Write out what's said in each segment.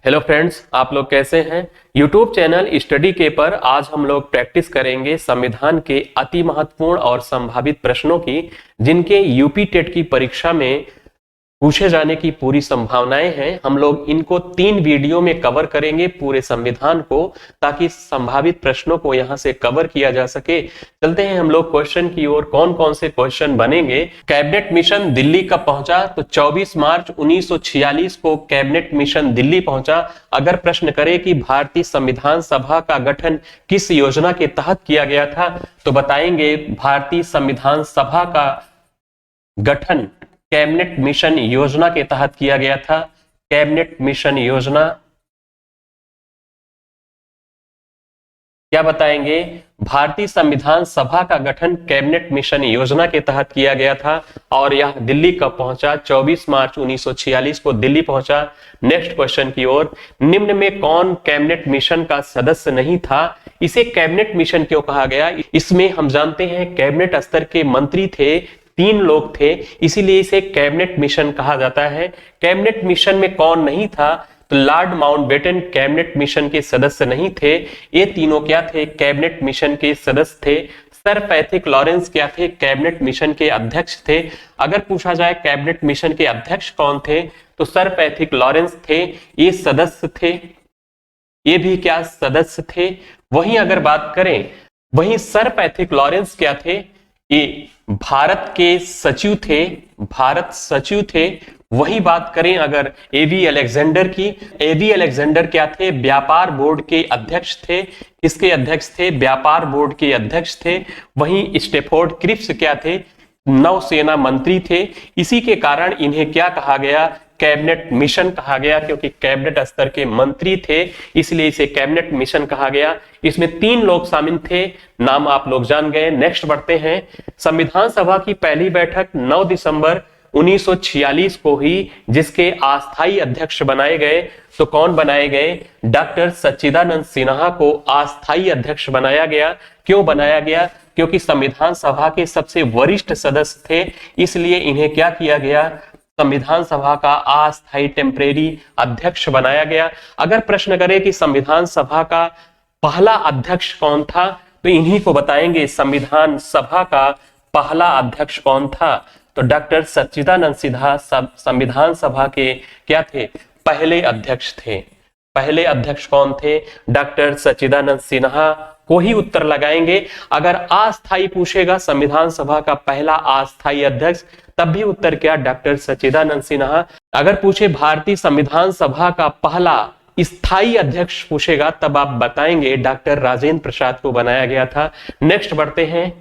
Hello friends, आप लोग कैसे हैं। यूट्यूब चैनल स्टडी के पर आज हम लोग प्रैक्टिस करेंगे संविधान के अति महत्वपूर्ण और संभावित प्रश्नों की, जिनके यूपी टेट की परीक्षा में पूछे जाने की पूरी संभावनाएं हैं। हम लोग इनको 3 वीडियो में कवर करेंगे पूरे संविधान को, ताकि संभावित प्रश्नों को यहां से कवर किया जा सके। चलते हैं हम लोग क्वेश्चन की ओर। कौन कौन से क्वेश्चन बनेंगे। कैबिनेट मिशन दिल्ली कब पहुंचा? तो 24 मार्च 1946 को कैबिनेट मिशन दिल्ली पहुंचा। अगर प्रश्न करे कि भारतीय संविधान सभा का गठन किस योजना के तहत किया गया था, तो बताएंगे भारतीय संविधान सभा का गठन कैबिनेट मिशन योजना के तहत किया गया था। कैबिनेट मिशन योजना क्या बताएंगे? भारतीय संविधान सभा का गठन कैबिनेट मिशन योजना के तहत किया गया था। और यह दिल्ली कब पहुंचा? 24 मार्च 1946 को दिल्ली पहुंचा। नेक्स्ट क्वेश्चन की ओर। निम्न में कौन कैबिनेट मिशन का सदस्य नहीं था? इसे कैबिनेट मिशन क्यों कहा गया? इसमें हम जानते हैं कैबिनेट स्तर के मंत्री थे, 3 लोग थे, इसीलिए इसे कैबिनेट मिशन कहा जाता है। कैबिनेट मिशन में कौन नहीं था? तो लॉर्ड माउंटबेटन कैबिनेट मिशन के सदस्य नहीं थे। ये तीनों क्या थे? कैबिनेट मिशन के सदस्य थे। सर पैथिक लॉरेंस क्या थे? कैबिनेट मिशन के अध्यक्ष थे। अगर पूछा जाए कैबिनेट मिशन के अध्यक्ष कौन थे, तो सर पैथिक लॉरेंस थे। ये सदस्य थे, ये भी क्या सदस्य थे। वहीं अगर बात करें, वहीं सर पैथिक लॉरेंस क्या थे? ये भारत के सचिव थे, भारत सचिव थे। वही बात करें अगर एवी अलेक्जेंडर की, एवी अलेक्जेंडर क्या थे? व्यापार बोर्ड के अध्यक्ष थे। किसके अध्यक्ष थे? व्यापार बोर्ड के अध्यक्ष थे। वहीं स्टेफोर्ड क्रिप्स क्या थे? नौसेना मंत्री थे। इसी के कारण इन्हें क्या कहा गया? कैबिनेट मिशन कहा गया, क्योंकि कैबिनेट स्तर के मंत्री थे, इसलिए इसे कैबिनेट मिशन कहा गया। इसमें 3 लोग शामिल थे, नाम आप लोग जान गए। नेक्स्ट बढ़ते हैं। संविधान सभा की पहली बैठक 9 दिसंबर 1946 को हुई, जिसके अस्थायी अध्यक्ष बनाए गए। तो कौन बनाए गए? डॉक्टर सच्चिदानंद सिन्हा को अस्थायी अध्यक्ष बनाया गया। क्यों बनाया गया? क्योंकि संविधान सभा के सबसे वरिष्ठ सदस्य थे, इसलिए इन्हें क्या किया गया? संविधान सभा का अस्थायी टेम्परेरी अध्यक्ष बनाया गया। अगर प्रश्न करे कि संविधान सभा का पहला अध्यक्ष कौन था, तो इन्हीं को बताएंगे संविधान सभा का पहला अध्यक्ष कौन था। तो डॉक्टर सच्चिदानंद सिन्हा संविधान सभा के क्या थे? पहले अध्यक्ष थे। पहले अध्यक्ष कौन थे? डॉक्टर सच्चिदानंद सिन्हा को ही उत्तर लगाएंगे। अगर अस्थायी पूछेगा संविधान सभा का पहला अस्थायी अध्यक्ष, तब भी उत्तर क्या? डॉक्टर सच्चिदानंद सिन्हा। अगर पूछे भारतीय संविधान सभा का पहला स्थायी अध्यक्ष पूछेगा, तब आप बताएंगे डॉक्टर राजेंद्र प्रसाद को बनाया गया था। नेक्स्ट बढ़ते हैं।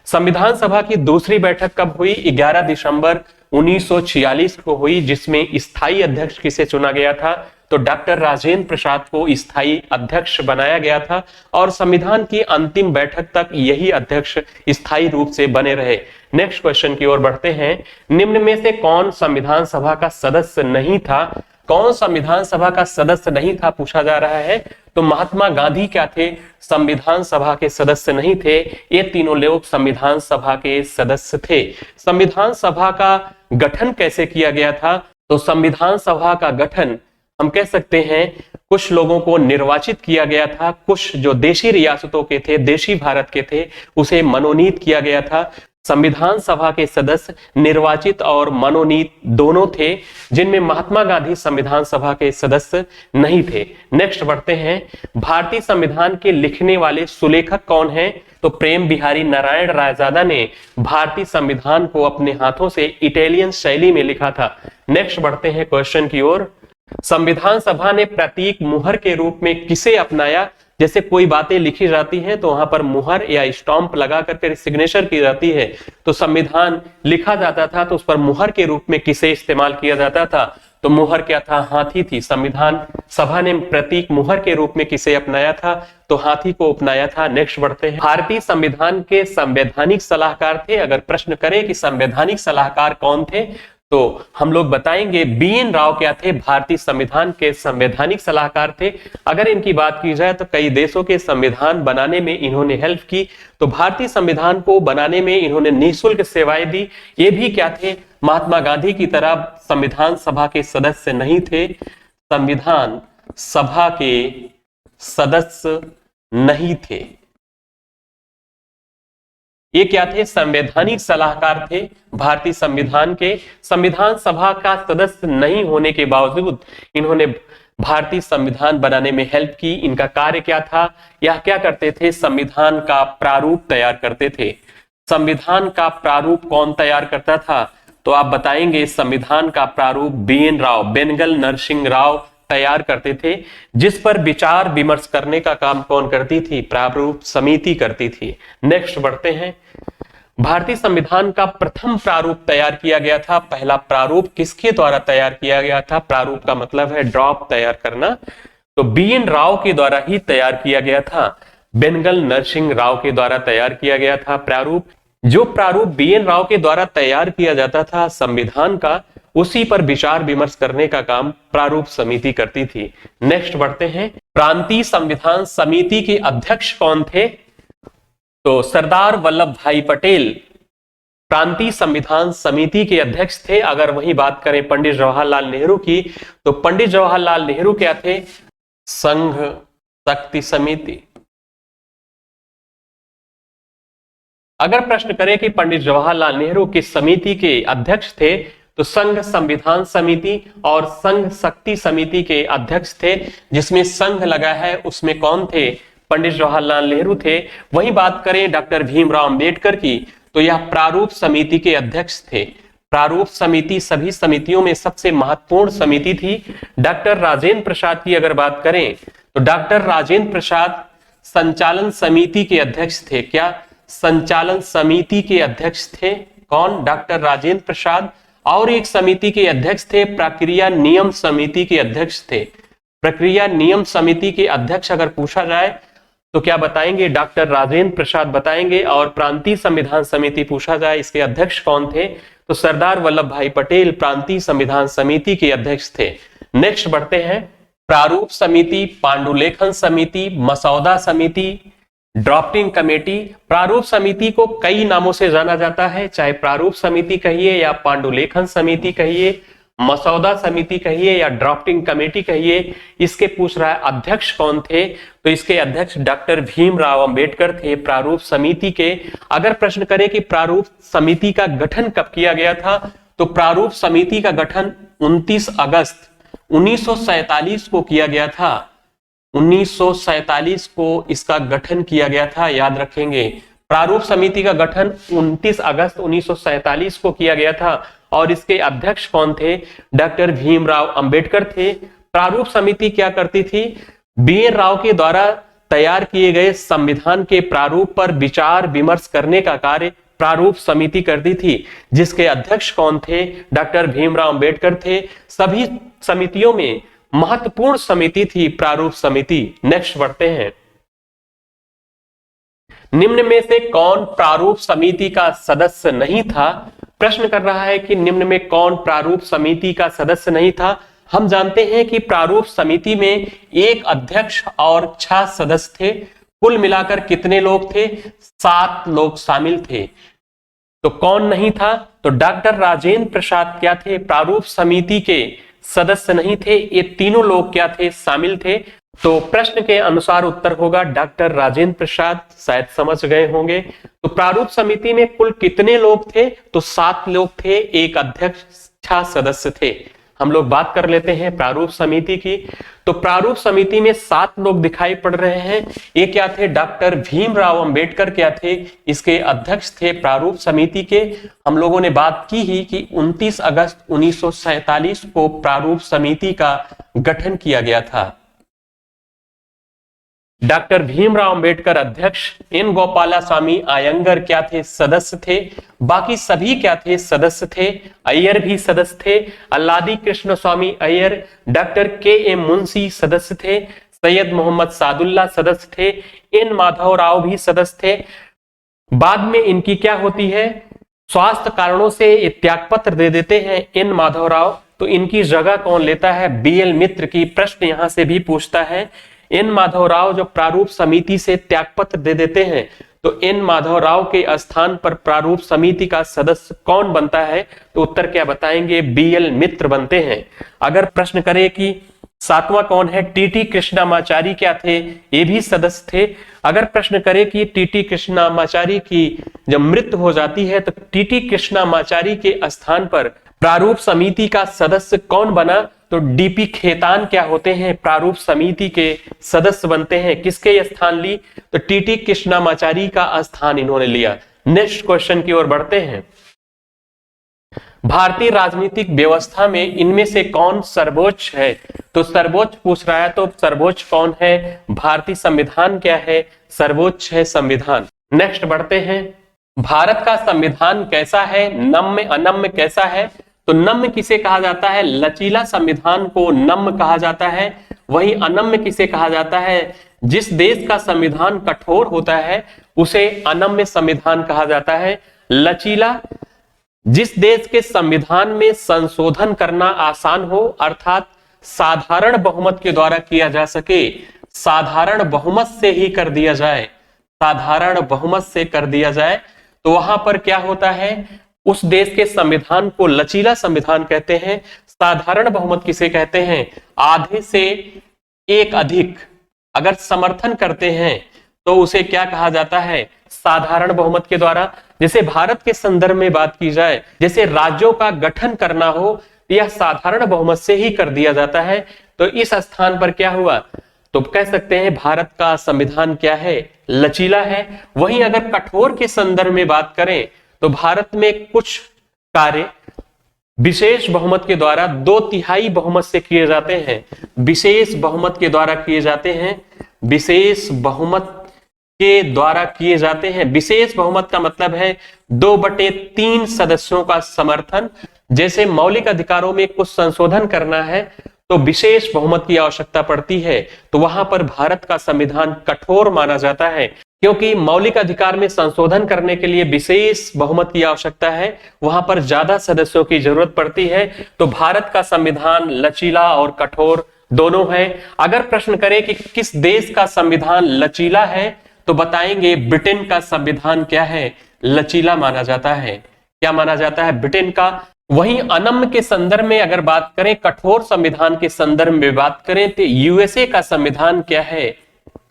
संविधान सभा की दूसरी बैठक कब हुई? 11 दिसंबर 1946 को हुई, जिसमें स्थायी अध्यक्ष किसे चुना गया था? तो डॉक्टर राजेंद्र प्रसाद को स्थायी अध्यक्ष बनाया गया था। और संविधान की अंतिम बैठक तक यही अध्यक्ष स्थायी रूप से बने रहे। नेक्स्ट क्वेश्चन की ओर बढ़ते हैं। निम्न में से कौन संविधान सभा का सदस्य नहीं था? कौन संविधान सभा का सदस्य नहीं था पूछा जा रहा है। तो महात्मा गांधी क्या थे? संविधान सभा के सदस्य नहीं थे। ये तीनों लोग संविधान सभा के सदस्य थे। संविधान सभा का गठन कैसे किया गया था? तो संविधान सभा का गठन हम कह सकते हैं कुछ लोगों को निर्वाचित किया गया था। कुछ जो देशी रियासतों के थे, देशी भारत के थे, उसे मनोनीत किया गया था। संविधान सभा के सदस्य निर्वाचित और मनोनीत दोनों थे, जिनमें महात्मा गांधी संविधान सभा के सदस्य नहीं थे। नेक्स्ट बढ़ते हैं। भारतीय संविधान के लिखने वाले सुलेखक कौन हैं? तो प्रेम बिहारी नारायण रायजादा ने भारतीय संविधान को अपने हाथों से इटालियन शैली में लिखा था। नेक्स्ट बढ़ते हैं क्वेश्चन की ओर। संविधान सभा ने प्रतीक मुहर के रूप में किसे अपनाया? जैसे कोई बातें लिखी जाती हैं तो वहां पर मुहर या स्टॉम्प लगा करके सिग्नेचर की जाती है, तो संविधान लिखा जाता था तो उस पर मुहर के रूप में किसे इस्तेमाल किया जाता था? तो मुहर क्या था? हाथी थी। संविधान सभा ने प्रतीक मुहर के रूप में किसे अपनाया था? तो हाथी को अपनाया था। नेक्स्ट बढ़ते हैं। भारतीय संविधान के संवैधानिक सलाहकार थे। अगर प्रश्न करें कि संवैधानिक सलाहकार कौन थे, तो हम लोग बताएंगे BN राव क्या थे? भारतीय संविधान के संवैधानिक सलाहकार थे। अगर इनकी बात की जाए तो कई देशों के संविधान बनाने में इन्होंने हेल्प की। तो भारतीय संविधान को बनाने में इन्होंने निःशुल्क सेवाएं दी। ये भी क्या थे? महात्मा गांधी की तरह संविधान सभा के सदस्य नहीं थे। संविधान सभा के सदस्य नहीं थे। ये क्या थे? संवैधानिक सलाहकार थे। भारतीय संविधान के संविधान सभा का सदस्य नहीं होने के बावजूद इन्होंने भारतीय संविधान बनाने में हेल्प की। इनका कार्य क्या था? यह क्या करते थे? संविधान का प्रारूप तैयार करते थे। संविधान का प्रारूप कौन तैयार करता था? तो आप बताएंगे संविधान का प्रारूप BN राव, बेनगल नरसिंह राव तैयार करते थे, जिस पर विचार विमर्श करने का काम कौन करती थी? प्रारूप समिति करती थी। नेक्स्ट बढ़ते हैं। भारतीय संविधान का प्रथम प्रारूप तैयार किया गया था। पहला प्रारूप किसके द्वारा तैयार किया गया था? प्रारूप का मतलब है ड्राफ्ट तैयार करना। तो BN राव के द्वारा ही तैयार किया गया था। बेनगल नरसिंह राव के द्वारा तैयार किया गया था प्रारूप। जो प्रारूप BN राव के द्वारा तैयार किया जाता था संविधान का, उसी पर विचार विमर्श करने का काम प्रारूप समिति करती थी। नेक्स्ट बढ़ते हैं। प्रांतीय संविधान समिति के अध्यक्ष कौन थे? तो सरदार वल्लभ भाई पटेल प्रांतीय संविधान समिति के अध्यक्ष थे। अगर वही बात करें पंडित जवाहरलाल नेहरू की, तो पंडित जवाहरलाल नेहरू क्या थे? संघ शक्ति समिति। अगर प्रश्न करें कि पंडित जवाहरलाल नेहरू किस समिति के अध्यक्ष थे, तो संघ संविधान समिति और संघ शक्ति समिति के अध्यक्ष थे। जिसमें संघ लगा है उसमें कौन थे? पंडित जवाहरलाल नेहरू थे। वही बात करें डॉक्टर भीमराव अंबेडकर की, तो यह प्रारूप समिति के अध्यक्ष थे। प्रारूप समिति सभी समितियों में सबसे महत्वपूर्ण समिति थी। डॉक्टर राजेंद्र प्रसाद की अगर बात करें, तो डॉक्टर राजेंद्र प्रसाद संचालन समिति के अध्यक्ष थे। क्या? संचालन समिति के अध्यक्ष थे। कौन? डॉक्टर राजेंद्र प्रसाद। और एक समिति के अध्यक्ष थे, प्रक्रिया नियम समिति के अध्यक्ष थे। प्रक्रिया नियम समिति के अध्यक्ष अगर पूछा जाए तो क्या बताएंगे? डॉक्टर राजेंद्र प्रसाद बताएंगे। और प्रांतीय संविधान समिति पूछा जाए, इसके अध्यक्ष कौन थे? तो सरदार वल्लभ भाई पटेल प्रांतीय संविधान समिति के अध्यक्ष थे। नेक्स्ट बढ़ते हैं। प्रारूप समिति, पांडुलेखन समिति, मसौदा समिति, ड्राफ्टिंग कमेटी। प्रारूप समिति को कई नामों से जाना जाता है, चाहे प्रारूप समिति कहिए या पांडुलेखन समिति कहिए, मसौदा समिति कहिए या ड्राफ्टिंग कमेटी कहिए। इसके पूछ रहा है अध्यक्ष कौन थे? तो इसके अध्यक्ष डॉक्टर भीमराव अंबेडकर थे प्रारूप समिति के। अगर प्रश्न करें कि प्रारूप समिति का गठन कब किया गया था, तो प्रारूप समिति का गठन 29 अगस्त 1947 को किया गया था। 1947 को इसका गठन किया गया था, याद रखेंगे। प्रारूप समिति का गठन 29 अगस्त 1947 को किया गया था। और इसके अध्यक्ष कौन थे? डॉक्टर भीमराव अंबेडकर थे। प्रारूप समिति क्या करती थी? BN राव के द्वारा तैयार किए गए संविधान के प्रारूप पर विचार विमर्श करने का कार्य प्रारूप समिति करती थी। जिसके अध्यक्ष कौन थे? डॉक्टर भीमराव अंबेडकर थे। सभी समितियों में महत्वपूर्ण समिति थी प्रारूप समिति। नेक्स्ट बढ़ते हैं। निम्न में से कौन प्रारूप समिति का सदस्य नहीं था? प्रश्न कर रहा है कि निम्न में कौन प्रारूप समिति का सदस्य नहीं था। हम जानते हैं कि प्रारूप समिति में एक अध्यक्ष और 6 सदस्य थे। कुल मिलाकर कितने लोग थे? 7 लोग शामिल थे। तो कौन नहीं था? तो डॉक्टर राजेंद्र प्रसाद क्या थे? प्रारूप समिति के सदस्य नहीं थे। ये तीनों लोग क्या थे? शामिल थे। तो प्रश्न के अनुसार उत्तर होगा डॉक्टर राजेंद्र प्रसाद। शायद समझ गए होंगे। तो प्रारूप समिति में कुल कितने लोग थे? तो 7 लोग थे, एक अध्यक्ष, 6 सदस्य थे। हम लोग बात कर लेते हैं प्रारूप समिति की। तो प्रारूप समिति में 7 लोग दिखाई पड़ रहे हैं। ये क्या थे? डॉक्टर भीमराव अंबेडकर क्या थे? इसके अध्यक्ष थे प्रारूप समिति के। हम लोगों ने बात की ही कि 29 अगस्त 1947 को प्रारूप समिति का गठन किया गया था। डॉक्टर भीमराव अंबेडकर अध्यक्ष, एन गोपालास्वामी अयंगर क्या थे? सदस्य थे। बाकी सभी क्या थे? सदस्य थे। अय्यर भी सदस्य थे। अल्लादी कृष्ण स्वामी अय्यर, डॉक्टर KM मुंशी सदस्य थे। सैयद मोहम्मद सादुल्ला सदस्य थे। एन माधव राव भी सदस्य थे। बाद में इनकी क्या होती है? स्वास्थ्य कारणों से त्याग पत्र दे देते हैं एन माधव राव। तो इनकी जगह कौन लेता है? BL मित्र की। प्रश्न यहां से भी पूछता है। एन माधव राव जो प्रारूप समिति से त्यागपत्र दे देते हैं, तो एन माधव राव के स्थान पर प्रारूप समिति का सदस्य कौन बनता है? तो उत्तर क्या बताएंगे? BL मित्र बनते हैं। अगर प्रश्न करें कि सातवां कौन है? टीटी कृष्णामाचारी क्या थे? ये भी सदस्य थे। अगर प्रश्न करे कि टीटी कृष्णामाचारी की जब मृत्यु हो जाती है तो टीटी कृष्णामाचारी के स्थान पर प्रारूप समिति का सदस्य कौन बना? तो डीपी खेतान क्या होते हैं? प्रारूप समिति के सदस्य बनते हैं। किसके स्थान ली? तो टीटी कृष्णामाचारी का स्थान इन्होंने लिया। नेक्स्ट क्वेश्चन की ओर बढ़ते हैं। भारतीय राजनीतिक व्यवस्था में इनमें से कौन सर्वोच्च है? तो सर्वोच्च पूछ रहा है, तो सर्वोच्च कौन है? भारतीय संविधान क्या है? सर्वोच्च है संविधान। नेक्स्ट बढ़ते हैं। भारत का संविधान कैसा है? नम्य अनम्य कैसा है? तो नम्य किसे कहा जाता है? लचीला संविधान को नम्य कहा जाता है। वही अनम्य किसे कहा जाता है? जिस देश का संविधान कठोर होता है उसे अनम्य संविधान कहा जाता है। लचीला, जिस देश के संविधान में संशोधन करना आसान हो, अर्थात साधारण बहुमत के द्वारा किया जा सके, साधारण बहुमत से ही कर दिया जाए, साधारण बहुमत से कर दिया जाए, तो वहां पर क्या होता है? उस देश के संविधान को लचीला संविधान कहते हैं। साधारण बहुमत किसे कहते हैं? आधे से एक अधिक अगर समर्थन करते हैं तो उसे क्या कहा जाता है? साधारण बहुमत के द्वारा। जैसे भारत के संदर्भ में बात की जाए, जैसे राज्यों का गठन करना हो, यह साधारण बहुमत से ही कर दिया जाता है। तो इस स्थान पर क्या हुआ? तो कह सकते हैं भारत का संविधान क्या है? लचीला है। वहीं अगर कठोर के संदर्भ में बात करें तो भारत में कुछ कार्य विशेष बहुमत के द्वारा 2/3 बहुमत से किए जाते हैं, विशेष बहुमत के द्वारा किए जाते हैं, विशेष बहुमत के द्वारा किए जाते हैं। विशेष बहुमत का मतलब है 2/3 सदस्यों का समर्थन। जैसे मौलिक अधिकारों में कुछ संशोधन करना है तो विशेष बहुमत की आवश्यकता पड़ती है, तो वहां पर भारत का संविधान कठोर माना जाता है, क्योंकि मौलिक अधिकार में संशोधन करने के लिए विशेष बहुमत की आवश्यकता है, वहां पर ज्यादा सदस्यों की जरूरत पड़ती है। तो भारत का संविधान लचीला और कठोर दोनों है। अगर प्रश्न करें कि किस देश का संविधान लचीला है तो बताएंगे ब्रिटेन का संविधान क्या है? लचीला माना जाता है। क्या माना जाता है? ब्रिटेन का। वहीं अनम्य के संदर्भ में अगर बात करें, कठोर संविधान के संदर्भ में बात करें तो यूएसए का संविधान क्या है?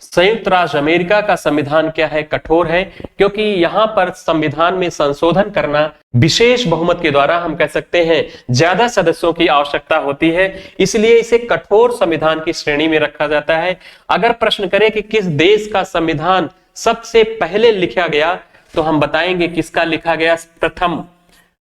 संयुक्त राज्य अमेरिका का संविधान क्या है? कठोर है, क्योंकि यहां पर संविधान में संशोधन करना विशेष बहुमत के द्वारा, हम कह सकते हैं ज्यादा सदस्यों की आवश्यकता होती है, इसलिए इसे कठोर संविधान की श्रेणी में रखा जाता है। अगर प्रश्न करें कि किस देश का संविधान सबसे पहले लिखा गया तो हम बताएंगे किसका लिखा गया।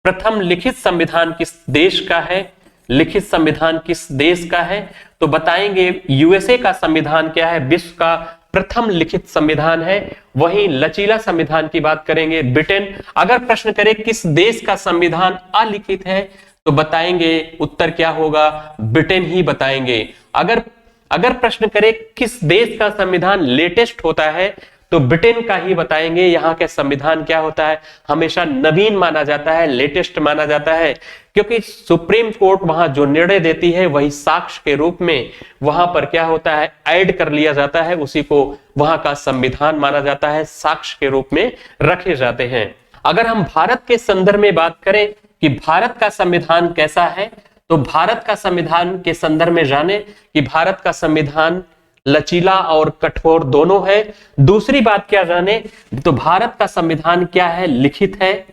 प्रथम लिखित संविधान किस देश का है? लिखित संविधान किस देश का है? तो बताएंगे यूएसए का संविधान क्या है? विश्व का प्रथम लिखित संविधान है। वहीं लचीला संविधान की बात करेंगे ब्रिटेन। अगर प्रश्न करें किस देश का संविधान अलिखित है तो बताएंगे उत्तर क्या होगा? ब्रिटेन ही बताएंगे। अगर प्रश्न करें किस देश का संविधान लेटेस्ट होता है तो ब्रिटेन का ही बताएंगे। यहाँ के संविधान क्या होता है? हमेशा नवीन माना जाता है, लेटेस्ट माना जाता है, क्योंकि सुप्रीम कोर्ट वहां जो निर्णय देती है वही साक्ष्य के रूप में वहां पर क्या होता है? ऐड कर लिया जाता है, उसी को वहां का संविधान माना जाता है, साक्ष्य के रूप में रखे जाते हैं। अगर हम भारत के संदर्भ में बात करें कि भारत का संविधान कैसा है, तो भारत का संविधान के संदर्भ में जाने कि भारत का संविधान लचीला और कठोर दोनों है। दूसरी बात क्या जाने तो भारत का संविधान क्या है? लिखित है।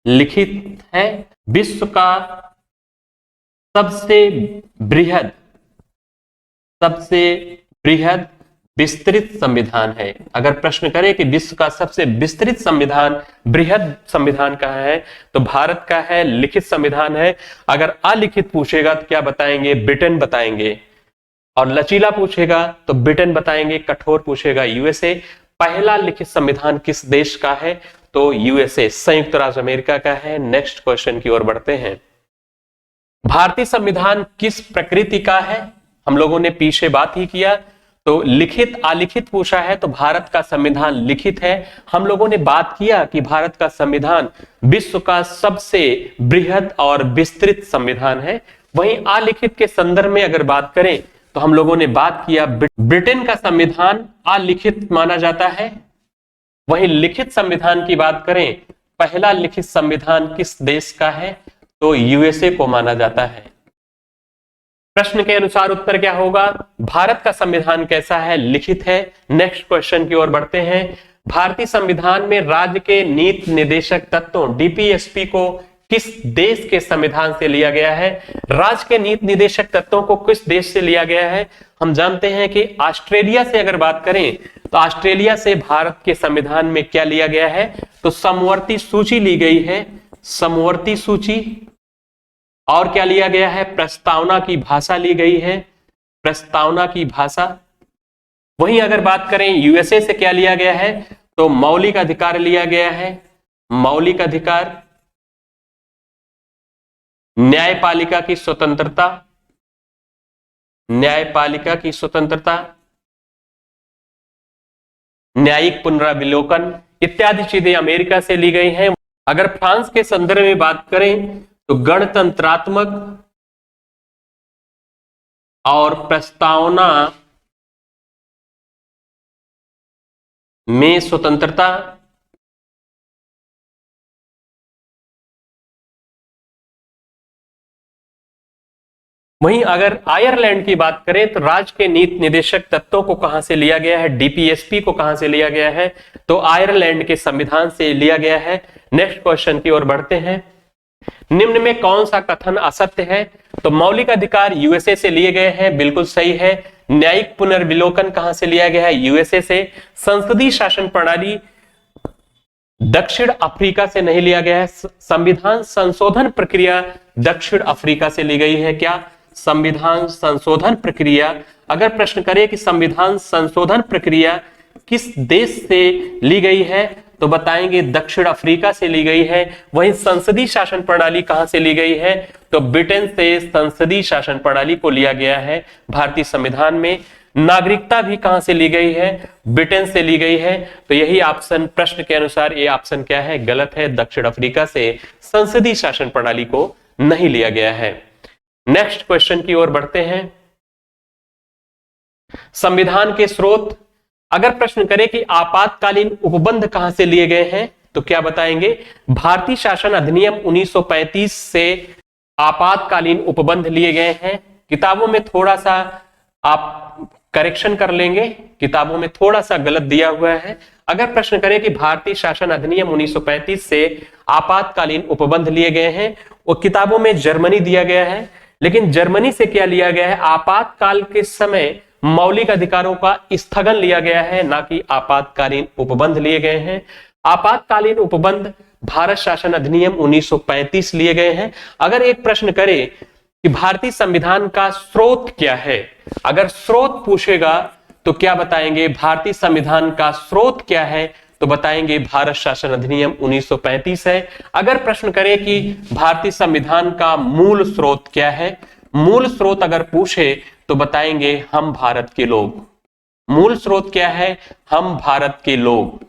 लिखित है। विश्व का सबसे बृहद विस्तृत संविधान है। अगर प्रश्न करें कि विश्व का सबसे विस्तृत संविधान, बृहद संविधान कहाँ है, तो भारत का है, लिखित संविधान है। अगर अलिखित पूछेगा तो क्या बताएंगे? ब्रिटेन बताएंगे। और लचीला पूछेगा तो ब्रिटेन बताएंगे, कठोर पूछेगा यूएसए। पहला लिखित संविधान किस देश का है? तो यूएसए, संयुक्त राज्य अमेरिका का है। नेक्स्ट क्वेश्चन की ओर बढ़ते हैं। भारतीय संविधान किस प्रकृति का है? हम लोगों ने पीछे बात ही किया, तो लिखित अलिखित पूछा है तो भारत का संविधान लिखित है। हम लोगों ने बात किया कि भारत का संविधान विश्व का सबसे बृहद और विस्तृत संविधान है। वहीं अलिखित के संदर्भ में अगर बात करें तो हम लोगों ने बात किया ब्रिटेन का संविधान अलिखित माना जाता है। वहीं लिखित संविधान की बात करें, पहला लिखित संविधान किस देश का है? तो यूएसए को माना जाता है। प्रश्न के अनुसार उत्तर क्या होगा? भारत का संविधान कैसा है? लिखित है। नेक्स्ट क्वेश्चन की ओर बढ़ते हैं। भारतीय संविधान में राज्य के नीति निर्देशक तत्वों डीपीएसपी को किस देश के संविधान से लिया गया है? राज्य के नीति निर्देशक तत्वों को किस देश से लिया गया है? हम जानते हैं कि ऑस्ट्रेलिया से अगर बात करें तो ऑस्ट्रेलिया से भारत के संविधान में क्या लिया गया है? तो समवर्ती सूची ली गई है, समवर्ती सूची। और क्या लिया गया है? प्रस्तावना की भाषा ली गई है, प्रस्तावना की भाषा। वहीं अगर बात करें यूएसए से क्या लिया गया है? तो मौलिक अधिकार लिया गया है, मौलिक अधिकार। न्यायपालिका की स्वतंत्रता, न्यायपालिका की स्वतंत्रता, न्यायिक पुनरावलोकन इत्यादि चीजें अमेरिका से ली गई हैं। अगर फ्रांस के संदर्भ में बात करें तो गणतंत्रात्मक और प्रस्तावना में स्वतंत्रता। वहीं अगर आयरलैंड की बात करें तो राज्य के नीति निर्देशक तत्वों को कहां से लिया गया है? डीपीएसपी को कहां से लिया गया है? तो आयरलैंड के संविधान से लिया गया है। नेक्स्ट क्वेश्चन की ओर बढ़ते हैं। निम्न में कौन सा कथन असत्य है? तो मौलिक अधिकार यूएसए से लिए गए हैं, बिल्कुल सही है। न्यायिक पुनर्विलोकन कहां से लिया गया है? यूएसए से। संसदीय शासन प्रणाली दक्षिण अफ्रीका से नहीं लिया गया है। संविधान संशोधन प्रक्रिया दक्षिण अफ्रीका से ली गई है। क्या? संविधान संशोधन प्रक्रिया। अगर प्रश्न करे कि संविधान संशोधन प्रक्रिया किस देश से ली गई है तो बताएंगे दक्षिण अफ्रीका से ली गई है। वहीं संसदीय शासन प्रणाली कहां से ली गई है? तो ब्रिटेन से संसदीय शासन प्रणाली को लिया गया है भारतीय संविधान में। नागरिकता भी कहां से ली गई है? ब्रिटेन से ली गई है। तो यही ऑप्शन, प्रश्न के अनुसार ये ऑप्शन क्या है? गलत है। दक्षिण अफ्रीका से संसदीय शासन प्रणाली को नहीं लिया गया है। नेक्स्ट क्वेश्चन की ओर बढ़ते हैं। संविधान के स्रोत। अगर प्रश्न करें कि आपातकालीन उपबंध कहां से लिए गए हैं तो क्या बताएंगे? भारतीय शासन अधिनियम 1935 से आपातकालीन उपबंध लिए गए हैं। किताबों में थोड़ा सा आप करेक्शन कर लेंगे, किताबों में थोड़ा सा गलत दिया हुआ है। अगर प्रश्न करें कि भारतीय शासन अधिनियम 1935 से आपातकालीन उपबंध लिए गए हैं, वो किताबों में जर्मनी दिया गया है, लेकिन जर्मनी से क्या लिया गया है? आपातकाल के समय मौलिक अधिकारों का स्थगन लिया गया है, ना कि आपातकालीन उपबंध लिए गए हैं। आपातकालीन उपबंध भारत शासन अधिनियम 1935 लिए गए हैं। अगर एक प्रश्न करे कि भारतीय संविधान का स्रोत क्या है, अगर स्रोत पूछेगा तो क्या बताएंगे? भारतीय संविधान का स्रोत क्या है तो बताएंगे भारत शासन अधिनियम 1935 है। अगर प्रश्न करें कि भारतीय संविधान का मूल स्रोत क्या है, मूल स्रोत अगर पूछे तो बताएंगे हम भारत के लोग। मूल स्रोत क्या है? हम भारत के लोग।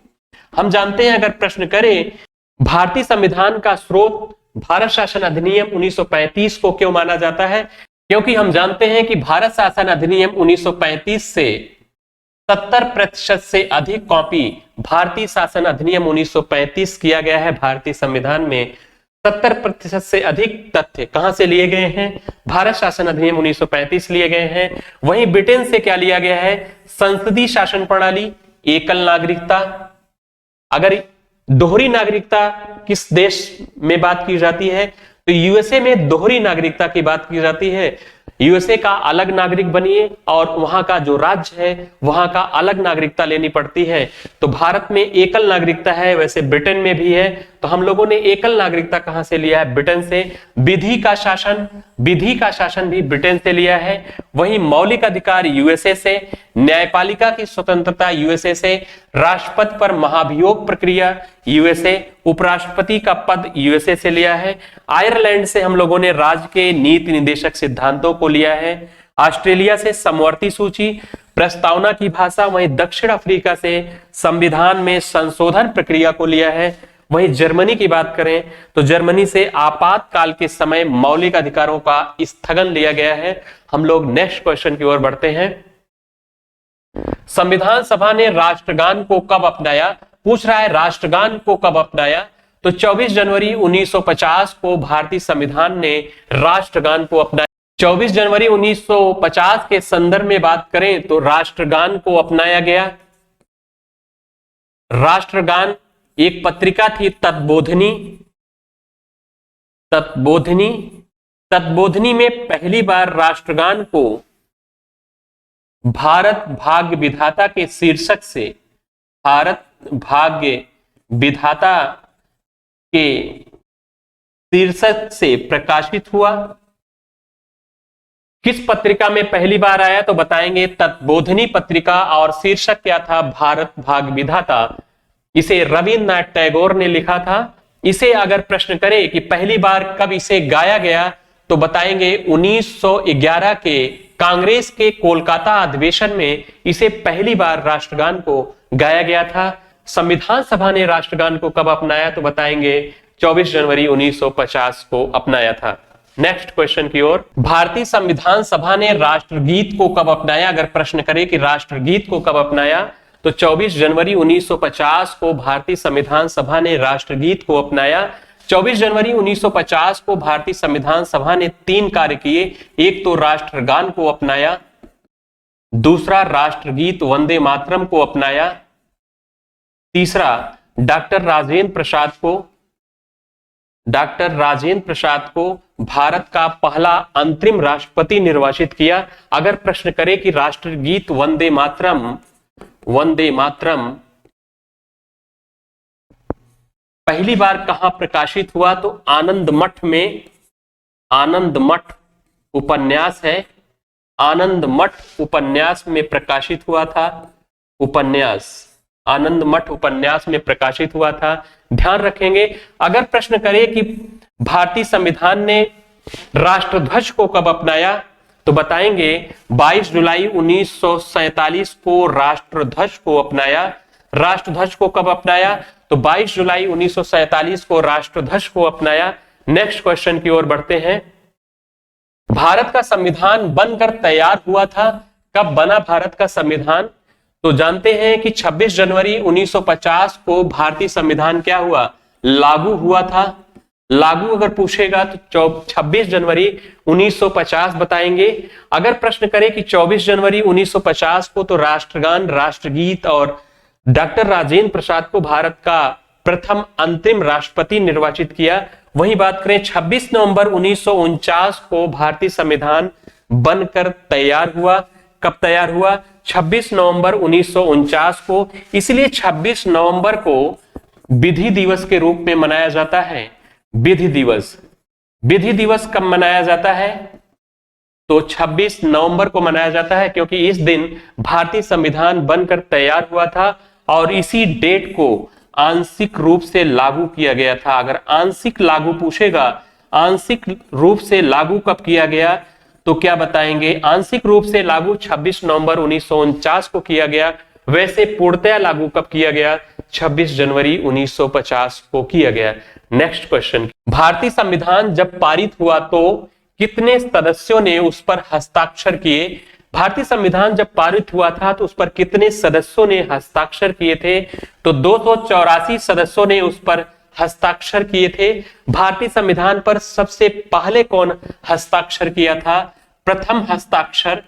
हम जानते हैं अगर प्रश्न करें भारतीय संविधान का स्रोत भारत शासन अधिनियम 1935 को क्यों माना जाता है? क्योंकि हम जानते हैं कि भारत शासन अधिनियम 1935 से 70% से अधिक कॉपी भारतीय शासन अधिनियम 1935 किया गया है। भारतीय संविधान में 70% से अधिक तथ्य कहां से लिए गए हैं? भारत शासन अधिनियम 1935 लिए गए हैं। वहीं ब्रिटेन से क्या लिया गया है? संसदीय शासन प्रणाली, एकल नागरिकता। अगर दोहरी नागरिकता किस देश में बात की जाती है तो यूएसए में दोहरी नागरिकता की बात की जाती है। यूएसए का अलग नागरिक बनिए और वहां का जो राज्य है वहां का अलग नागरिकता लेनी पड़ती है। तो भारत में एकल नागरिकता है, वैसे ब्रिटेन में भी है। तो हम लोगों ने एकल नागरिकता कहां से लिया है? ब्रिटेन से। विधि का शासन भी ब्रिटेन से लिया है। वहीं मौलिक अधिकार यूएसए से, न्यायपालिका की स्वतंत्रता यूएसए से, राष्ट्रपति पर महाभियोग प्रक्रिया यूएसए, उपराष्ट्रपति का पद यूएसए से लिया है। आयरलैंड से हम लोगों ने राज्य के नीति निर्देशक सिद्धांतों को लिया है। ऑस्ट्रेलिया से समवर्ती सूची, प्रस्तावना की भाषा। वहीं दक्षिण अफ्रीका से संविधान में संशोधन प्रक्रिया को लिया है। वहीं जर्मनी की बात करें तो जर्मनी से आपातकाल के समय मौलिक अधिकारों का स्थगन लिया गया है। हम लोग नेक्स्ट क्वेश्चन की ओर बढ़ते हैं। संविधान सभा ने राष्ट्रगान को कब अपनाया? पूछ रहा है राष्ट्रगान को कब अपनाया? तो 24 जनवरी 1950 को भारतीय संविधान ने राष्ट्रगान को अपनाया। 24 जनवरी 1950 के संदर्भ में बात करें तो राष्ट्रगान को अपनाया गया। राष्ट्रगान एक पत्रिका थी तत्बोधिनी। तत्बोधिनी तत्बोधिनी में पहली बार राष्ट्रगान को भारत भाग्य विधाता के शीर्षक से, भारत भाग्य विधाता के शीर्षक से प्रकाशित हुआ। किस पत्रिका में पहली बार आया तो बताएंगे तत्बोधिनी पत्रिका, और शीर्षक क्या था? भारत भाग्य विधाता। इसे रविन्द्रनाथ टैगोर ने लिखा था। इसे अगर प्रश्न करे कि पहली बार कब इसे गाया गया तो बताएंगे 1911 के कांग्रेस के कोलकाता अधिवेशन में इसे पहली बार राष्ट्रगान को गाया गया था। संविधान सभा ने राष्ट्रगान को कब अपनाया तो बताएंगे 24 जनवरी 1950 को अपनाया था। नेक्स्ट क्वेश्चन की ओर, भारतीय संविधान सभा ने राष्ट्रगीत को कब अपनाया? अगर प्रश्न करे कि राष्ट्रगीत को कब अपनाया तो 24 जनवरी 1950 को भारतीय संविधान सभा ने राष्ट्रगीत को अपनाया। 24 जनवरी 1950 को भारतीय संविधान सभा ने 3 कार्य किए। एक तो राष्ट्रगान को अपनाया, दूसरा राष्ट्रगीत वंदे मातरम को अपनाया, तीसरा डॉक्टर राजेंद्र प्रसाद को भारत का पहला अंतरिम राष्ट्रपति निर्वाचित किया। अगर प्रश्न करे कि राष्ट्रगीत वंदे मातरम पहली बार कहां प्रकाशित हुआ तो आनंद मठ उपन्यास है, आनंद मठ उपन्यास में प्रकाशित हुआ था। आनंद मठ उपन्यास में प्रकाशित हुआ था। ध्यान रखेंगे अगर प्रश्न करे कि भारतीय संविधान ने राष्ट्रध्वज को कब अपनाया तो बताएंगे 22 जुलाई 1947 को राष्ट्रध्वज को अपनाया। राष्ट्रध्वज को कब अपनाया तो 22 जुलाई 1947 को राष्ट्रध्वज को अपनाया। नेक्स्ट क्वेश्चन की ओर बढ़ते हैं। भारत का संविधान बनकर तैयार हुआ था, कब बना भारत का संविधान? तो जानते हैं कि 26 जनवरी 1950 को भारतीय संविधान क्या हुआ? लागू हुआ था। लागू अगर पूछेगा तो 26 जनवरी 1950 बताएंगे। अगर प्रश्न करें कि 24 जनवरी 1950 को तो राष्ट्रगान, राष्ट्रगीत और डॉक्टर राजेंद्र प्रसाद को भारत का प्रथम अंतरिम राष्ट्रपति निर्वाचित किया। वहीं बात करें 26 नवंबर 1949 को भारतीय संविधान बनकर तैयार हुआ। कब तैयार हुआ? 26 नवंबर 1949 को। इसलिए 26 नवंबर को विधि दिवस के रूप में मनाया जाता है। विधि दिवस कब मनाया जाता है? तो 26 नवंबर को मनाया जाता है, क्योंकि इस दिन भारतीय संविधान बनकर तैयार हुआ था और इसी डेट को आंशिक रूप से लागू किया गया था। अगर आंशिक लागू पूछेगा, आंशिक रूप से लागू कब किया गया तो क्या बताएंगे? आंशिक रूप से लागू 26 नवंबर 1949 को किया गया। वैसे पूर्णतया लागू कब किया गया? 26 जनवरी 1950 को किया गया। नेक्स्ट क्वेश्चन, भारतीय संविधान जब पारित हुआ तो कितने सदस्यों ने उस पर हस्ताक्षर किए? भारतीय संविधान जब पारित हुआ था तो उस पर कितने सदस्यों ने हस्ताक्षर किए थे? तो 284 सदस्यों ने उस पर हस्ताक्षर किए थे। भारतीय संविधान पर सबसे पहले कौन हस्ताक्षर किया था? प्रथम हस्ताक्षर,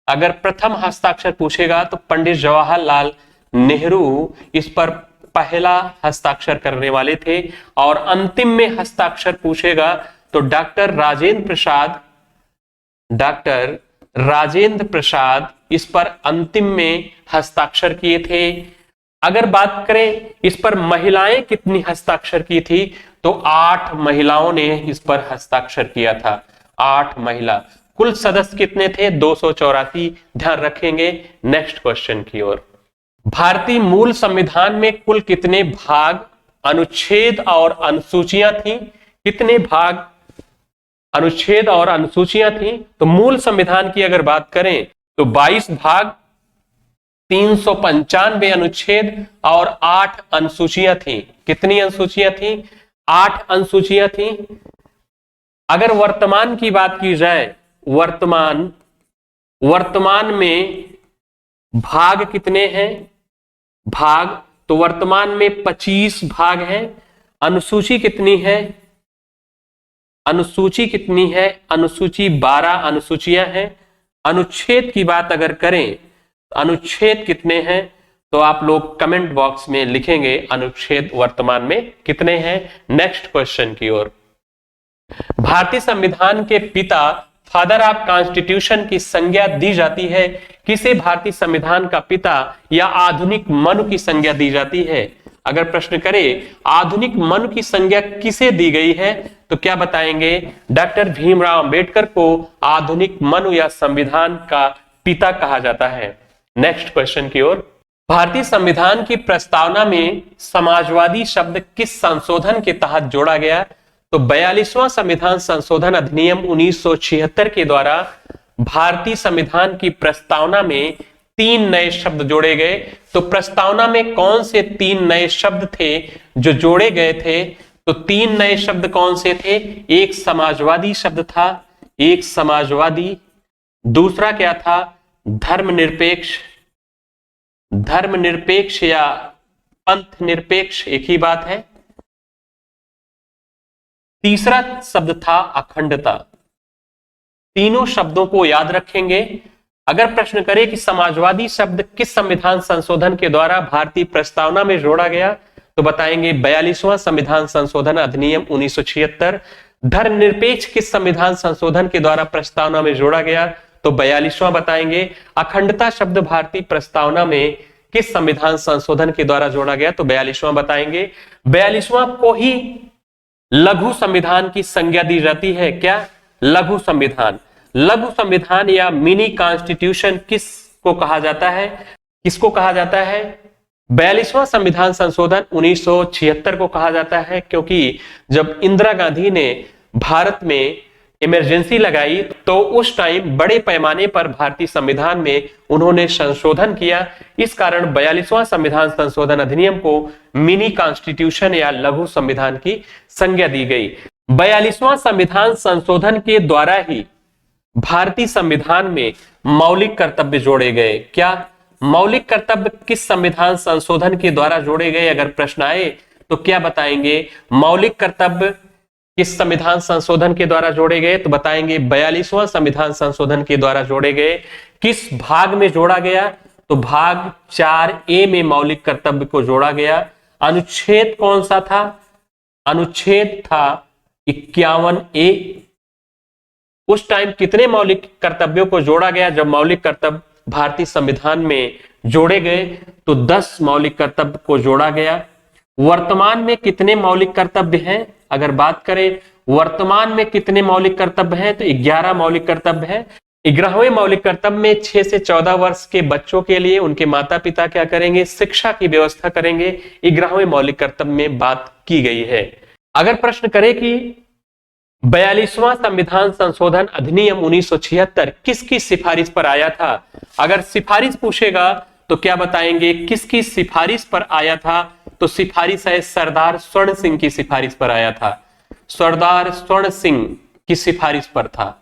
अगर प्रथम हस्ताक्षर पूछेगा तो पंडित जवाहरलाल नेहरू इस पर पहला हस्ताक्षर करने वाले थे। और अंतिम में हस्ताक्षर पूछेगा तो डॉक्टर राजेंद्र प्रसाद इस पर अंतिम में हस्ताक्षर किए थे। अगर बात करें इस पर महिलाएं कितनी हस्ताक्षर की थी तो 8 महिलाओं ने इस पर हस्ताक्षर किया था। 8 महिला। कुल सदस्य कितने थे? 284। ध्यान रखेंगे। नेक्स्ट क्वेश्चन की ओर, भारतीय मूल संविधान में कुल कितने भाग, अनुच्छेद और अनुसूचियां थी? कितने भाग, अनुच्छेद और अनुसूचियां थी? तो मूल संविधान की अगर बात करें तो 22 भाग, 395 अनुच्छेद और 8 अनुसूचियां थी। कितनी अनुसूचियां थी? 8 अनुसूचियां थी। अगर वर्तमान की बात की जाए, वर्तमान में भाग कितने हैं? भाग तो वर्तमान में 25 भाग हैं। अनुसूची कितनी है? अनुसूची कितनी है? अनुसूची 12 अनुसूचियां हैं। अनुच्छेद की बात अगर करें तो अनुच्छेद कितने हैं? तो आप लोग कमेंट बॉक्स में लिखेंगे अनुच्छेद वर्तमान में कितने हैं। नेक्स्ट क्वेश्चन की ओर। भारतीय संविधान के पिता फादर ऑफ कॉन्स्टिट्यूशन की संज्ञा दी जाती है किसे भारतीय संविधान का पिता या आधुनिक मनु की संज्ञा दी जाती है? अगर प्रश्न करे आधुनिक मनु की संज्ञा किसे दी गई है तो क्या बताएंगे? डॉक्टर भीमराव अंबेडकर को आधुनिक मनु या संविधान का पिता कहा जाता है। नेक्स्ट क्वेश्चन की ओर। भारतीय संविधान की प्रस्तावना में समाजवादी शब्द किस संशोधन के तहत जोड़ा गया? तो 42वां संविधान संशोधन अधिनियम 1976 के द्वारा भारतीय संविधान की प्रस्तावना में 3 नए शब्द जोड़े गए। तो प्रस्तावना में कौन से 3 नए शब्द थे जो जोड़े गए थे? तो 3 नए शब्द कौन से थे? एक समाजवादी शब्द था, एक समाजवादी, दूसरा क्या था? धर्मनिरपेक्ष, धर्मनिरपेक्ष या पंथ निरपेक्ष एक ही बात है। तीसरा शब्द था अखंडता। तीनों शब्दों को याद रखेंगे। अगर प्रश्न करे कि समाजवादी शब्द किस संविधान संशोधन के द्वारा भारतीय प्रस्तावना में जोड़ा गया तो बताएंगे 42वां संविधान संशोधन अधिनियम 1976। धर्मनिरपेक्ष किस संविधान संशोधन के द्वारा प्रस्तावना में जोड़ा गया तो 42वां बताएंगे। अखंडता शब्द भारतीय प्रस्तावना में किस संविधान संशोधन के द्वारा जोड़ा गया तो 42वां बताएंगे। 42वां को ही लघु संविधान की संज्ञा दी जाती है। क्या? लघु संविधान। लघु संविधान या मिनी कॉन्स्टिट्यूशन किसको कहा जाता है? किसको कहा जाता है? 42वां संविधान संशोधन 1976 को कहा जाता है, क्योंकि जब इंदिरा गांधी ने भारत में इमरजेंसी लगाई तो उस टाइम बड़े पैमाने पर भारतीय संविधान में उन्होंने संशोधन किया। इस कारण 42वां संविधान संशोधन अधिनियम को मिनी कॉन्स्टिट्यूशन या लघु संविधान की संज्ञा दी गई। 42वां संविधान संशोधन के द्वारा ही भारतीय संविधान में मौलिक कर्तव्य जोड़े गए। क्या? मौलिक कर्तव्य किस संविधान संशोधन के द्वारा जोड़े गए? अगर प्रश्न आए तो क्या बताएंगे? मौलिक कर्तव्य किस संविधान संशोधन के द्वारा जोड़े गए तो बताएंगे 42वां संविधान संशोधन के द्वारा जोड़े गए। किस भाग में जोड़ा गया तो भाग 4A में मौलिक कर्तव्य को जोड़ा गया। अनुच्छेद कौन सा था? अनुच्छेद था 51A। उस टाइम कितने मौलिक कर्तव्यों को जोड़ा गया? जब मौलिक कर्तव्य भारतीय संविधान में जोड़े गए तो 10 मौलिक कर्तव्य को जोड़ा गया। वर्तमान में कितने मौलिक कर्तव्य हैं? अगर बात करें वर्तमान में कितने मौलिक कर्तव्य हैं तो 11 मौलिक कर्तव्य हैं। 11वें मौलिक कर्तव्य में 6 से 14 वर्ष के बच्चों के लिए उनके माता पिता क्या करेंगे? शिक्षा की व्यवस्था करेंगे। 11वें मौलिक कर्तव्य में बात की गई है। अगर प्रश्न करे कि 42वां संविधान संशोधन अधिनियम 1976 किसकी सिफारिश पर आया था? अगर सिफारिश पूछेगा तो क्या बताएंगे? किसकी सिफारिश पर आया था? तो सिफारिश है सरदार स्वर्ण सिंह की सिफारिश पर आया था। सरदार स्वर्ण सिंह की सिफारिश पर था।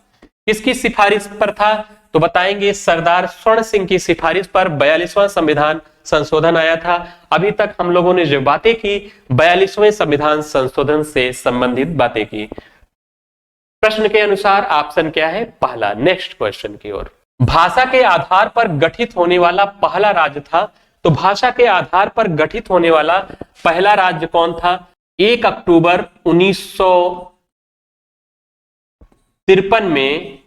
किसकी सिफारिश पर था? तो बताएंगे सरदार स्वर्ण सिंह की सिफारिश पर 42वां संविधान संशोधन आया था। अभी तक हम लोगों ने जो बातें की 42वें संविधान संशोधन से संबंधित बातें की। प्रश्न के अनुसार ऑप्शन क्या है? पहला। नेक्स्ट क्वेश्चन की ओर। भाषा के आधार पर गठित होने वाला पहला राज्य था तो भाषा के आधार पर गठित होने वाला पहला राज्य कौन था? 1 अक्टूबर 1953 में